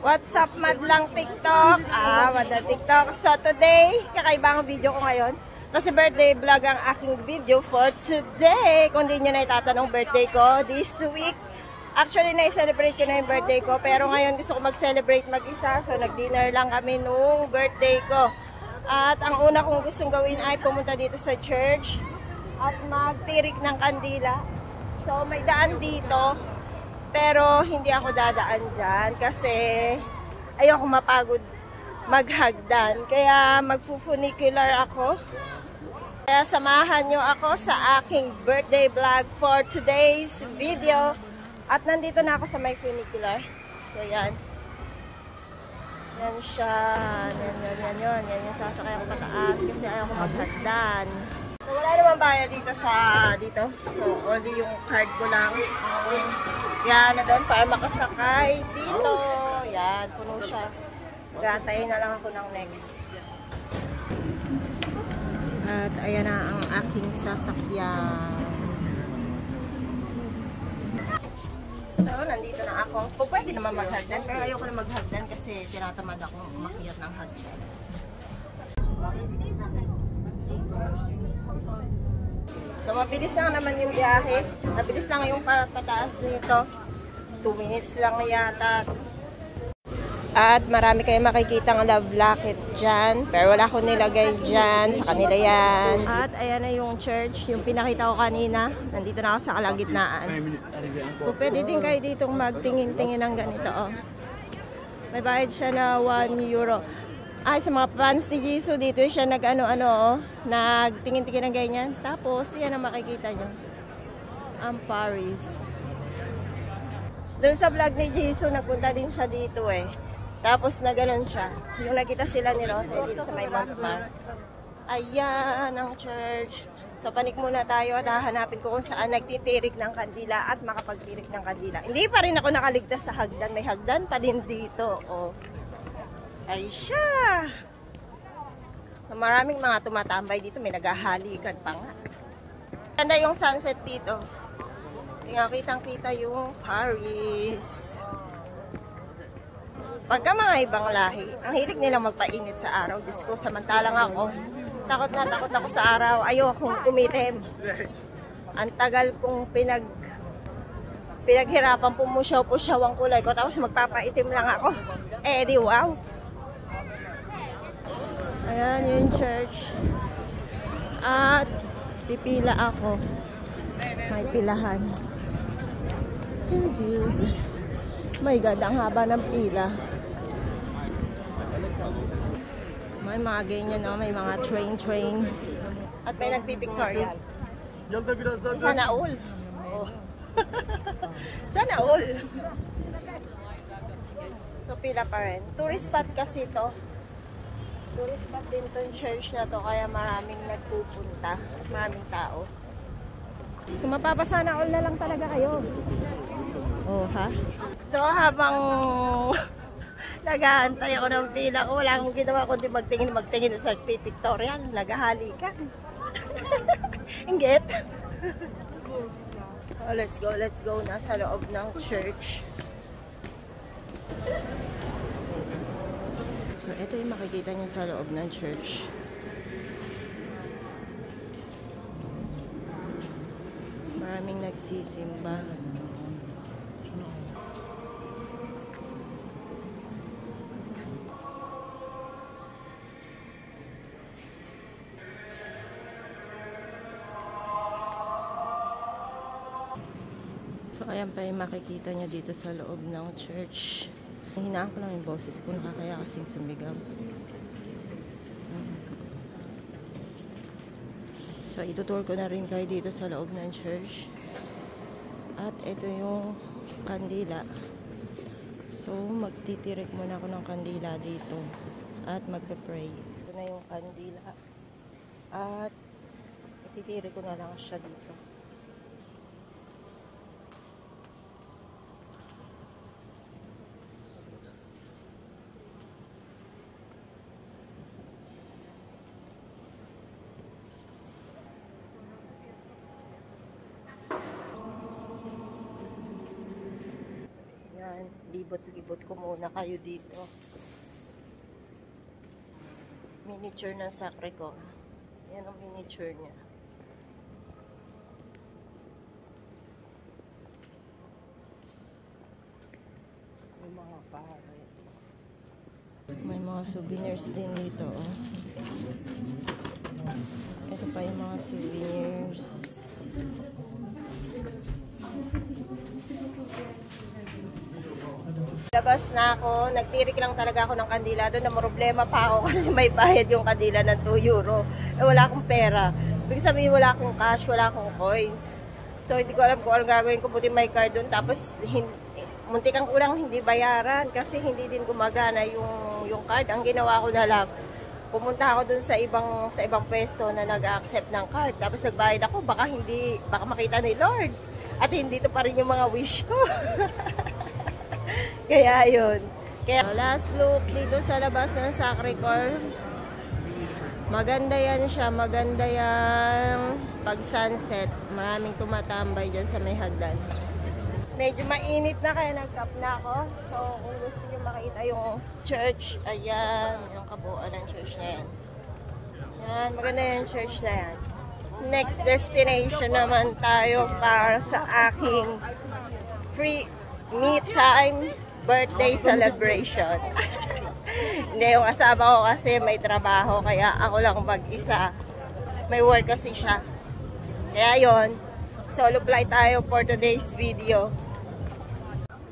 What's up, madlang TikTok? Madlang TikTok. So today, kakaibang video ko ngayon. Kasi birthday vlog ang aking video for today. Kung di nyo na itatanong birthday ko this week. Actually, na-celebrate ko na yung birthday ko. Pero ngayon gusto ko mag-celebrate mag-isa. So nag-dinner lang kami nung birthday ko. At ang una kong gustong gawin ay pumunta dito sa church. At magtirik ng kandila. So may daan dito. Pero hindi ako dadaan dyan kasi ayoko mapagod maghagdan. Kaya magfu-funicular ako. Kaya samahan nyo ako sa aking birthday vlog for today's video. At nandito na ako sa may funicular. So yan. Yan siya. Yan yung sasakay ako pataas kasi ayoko maghagdan. So wala naman bayad dito sa dito. So only yung card ko lang. Yan na doon para makasakay dito. Yan, puno siya. Gatayin na lang ako ng next. At ayan na ang aking sasakyan. So, nandito na ako. Kung pwede naman maghagdan, pero ayoko na maghagdan kasi tinatamad ako umakyat ng hagdan. So, mabilis lang naman yung biyahe. Mabilis lang yung pataas nito. 2 minutes lang yata. At marami kayong makikita ng love locket dyan. Pero wala ko nilagay dyan. Sa kanila yan. At ayan na yung church. Yung pinakita ko kanina. Nandito na ako sa kalagitnaan. So, pwede din kayo ditong magtingin-tingin ng ganito. Oh. May bayad siya na 1 euro. Ay, sa mga fans ni Jisoo, dito siya nagtingin-tingin ng ganyan. Tapos, yan ang makikita nyo. Ang Paris. Doon sa vlog ni Jisoo, nagpunta din siya dito eh. Tapos, na ganun siya. Yung nakita sila ni Rose dito sa may Montmartre. Ayan ang church. So, panik muna tayo at hahanapin ko kung saan nagtitirik ng kandila at makapagtirik ng kandila. Hindi pa rin ako nakaligtas sa hagdan. May hagdan pa din dito. Oh. Ay siya! So, maraming mga tumatambay dito. May naghahalikan pa nga. Ganda yung sunset dito. Kitang-kita yung Paris. Pagka mga ibang lahi, ang hilig nilang magpainit sa araw. Diyos ko, samantalang ako, takot na takot ako sa araw. Ayokong umitim. Ang tagal kong pinaghirapan pumusyaw-pusyaw ang kulay ko. Tapos magpapaitim lang ako. Eh, di wow! Ayan yung church. At pipila ako. May pilahan. My God, ang haba ng pila. May mga ganyan, no? May mga train. At may nagpipictorial. Sana all. Oh. Sana all. So pila pa rin. Tourist spot kasi to. Tourist spot din itong church na to, kaya maraming nagpupunta, maraming tao. Kung mapapasana all na lang talaga kayo. Oh, ha? So, habang nag-aantay ako ng pila ko, wala akong ginawa kundi magtingin sa pictorial, naghahalikan. Inggit? Oh, let's go. Nasa loob ng church. So, ito yung makikita niyo sa loob ng church. Maraming nagsisimba. So, ayan pa yung makikita niyo dito sa loob ng church. Hinaan ko lang yung boses ko, nakakaya kasing sumigaw. So, itutour ko na rin kayo dito sa loob ng church. At ito yung kandila. So, magtitirik muna ako ng kandila dito. At magpe-pray. Ito na yung kandila. At ititirik ko na lang siya dito. Libot-libot ko muna kayo dito. Miniature ng Sacré-Cœur. Yan ang miniature niya. May mga pare. May mga souvenirs din dito. Oh. Ito pa yung mga souvenirs. Labas na ako. Nagtirik lang talaga ako ng kandila. Doon na problema pa ako kasi may bayad yung kandila ng 2 euro. Wala akong pera. Ibig sabihin wala akong cash, wala akong coins. So hindi ko alam kung anong gagawin ko. Buti may card doon. Tapos muntik ang kulang hindi bayaran kasi hindi din gumagana yung card. Ang ginawa ko na lang, pumunta ako dun sa ibang pwesto na nag-accept ng card. Tapos nagbayad ako, baka makita ni Lord. At hindi to pa rin yung mga wish ko. Kaya yun. Kaya last look dito sa labas ng Sacré-Cœur. Maganda yan siya. Maganda yung pag sunset. Maraming tumatambay dyan sa may hagdan. Medyo mainit na kaya nag-cap na ako. So, kung gusto nyo makita yung church, ayan, yung kabuuan ng church na yan. Yan, maganda yung church na yan. Next destination naman tayo para sa aking free me time birthday celebration. Hindi, yung kasama ko kasi may trabaho, kaya ako lang mag-isa. May work kasi siya. Kaya yon, solo flight tayo for today's video.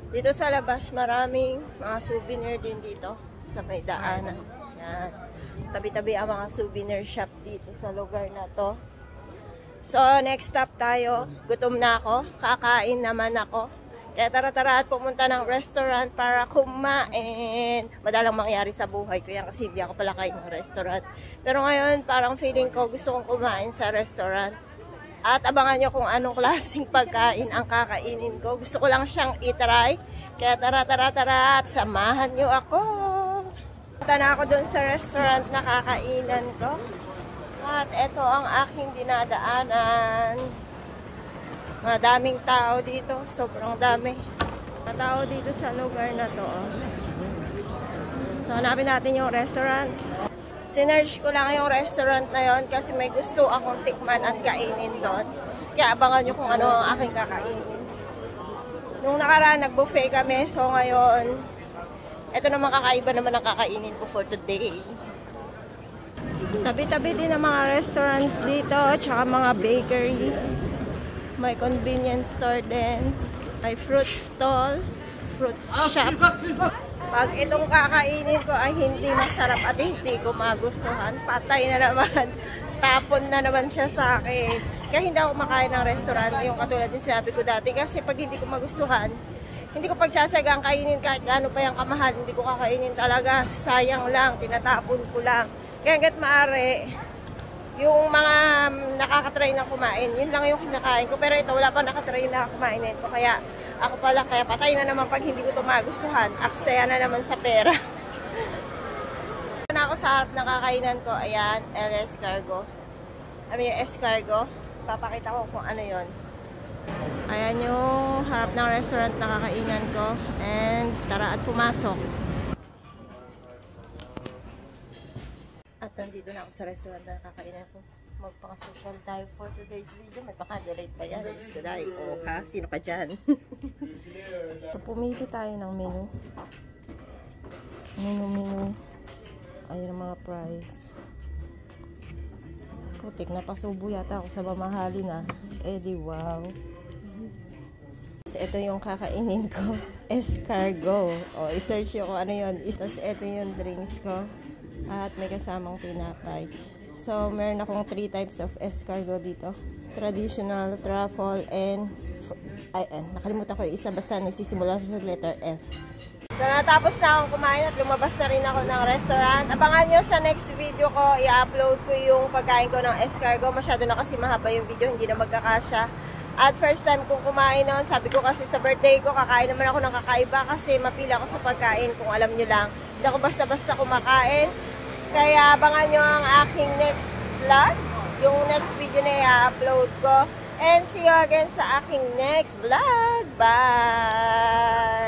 Dito sa labas, maraming mga souvenir din dito sa may daanan. Yan. Tabi-tabi ang mga souvenir shop dito sa lugar na to. So, next stop tayo. Gutom na ako. Kakain naman ako. Kaya tara-tara at pumunta ng restaurant para kumain. Madalang mangyari sa buhay ko yan kasi hindi ako pala kain ng restaurant. Pero ngayon, parang feeling ko gusto kong kumain sa restaurant. At abangan nyo kung anong klaseng pagkain ang kakainin ko. Gusto ko lang siyang itry. Kaya tara at samahan nyo ako. Punta na ako dun sa restaurant na kakainan ko. At eto ang aking dinadaanan. Madaming tao dito. Sobrang dami. Mga tao dito sa lugar na to. So hanapin natin yung restaurant. Sinerge ko lang yung restaurant na yon kasi may gusto akong tikman at kainin doon. Kaya abangan nyo kung ano ang aking kakainin. Nung nakaraan, nag-buffet kami. So ngayon, ito naman kakaiba naman ang kakainin ko for today. Tabi-tabi din ang mga restaurants dito, tsaka mga bakery. May convenience store din. May fruit stall, fruit shop. Pag itong kakainin ko ay hindi masarap at hindi ko magustuhan, patay na naman. Tapon na naman siya sa akin. Kaya hindi ako makain ng restaurant, yung katulad din sinabi ko dati. Kasi pag hindi ko magustuhan, hindi ko pagsasagang kainin kahit gaano pa yung kamahal. Hindi ko kakainin talaga. Sayang lang, tinatapon ko lang. Kaya hanggat maaari, yung mga nakakatry na kumain, yun lang yung kinakain ko. Pero ito, wala pa nakatry na kumain nito. Kaya ako pala, kaya patay na naman pag hindi ko ito magustuhan. Aksaya na naman sa pera. Na ako sa harap ng kakainan ko, ayan, El Escargot. Ano yung escargot? Papakita ko kung ano yon. Ayan yung harap ng restaurant na kakainan ko. And tara at pumasok. At nandito na ako sa restaurant na kakainan ko. Magpaka-social tayo for today's video. May paka-delete pa yan. Diyos ko dahil. O ha? Sino ka dyan? So, pumili tayo ng menu. Menu. Ayun ang mga price. Putik, napasubo yata ako sa mamahali na. Eh di wow. Ito yung kakainin ko. Escargot. O, i-search yung kung ano yun. Tapos ito yung drinks ko. At may kasamang tinapay. So, meron akong 3 types of escargot dito. Traditional, truffle, and nakalimutan ko yung isa. Basta nagsisimula sa letter F. So, natapos na akong kumain at lumabas na rin ako ng restaurant. Abangan nyo sa next video ko. I-upload ko yung pagkain ko ng escargot. Masyado na kasi mahaba yung video. Hindi na magkakasya. At first time kong kumain noon, sabi ko kasi sa birthday ko, kakain naman ako ng kakaiba kasi mapila ako sa pagkain. Kung alam nyo lang, hindi ako basta-basta kumakain. Kaya abangan nyo ang aking next vlog. Yung next video na i-upload ko. And see you again sa aking next vlog. Bye!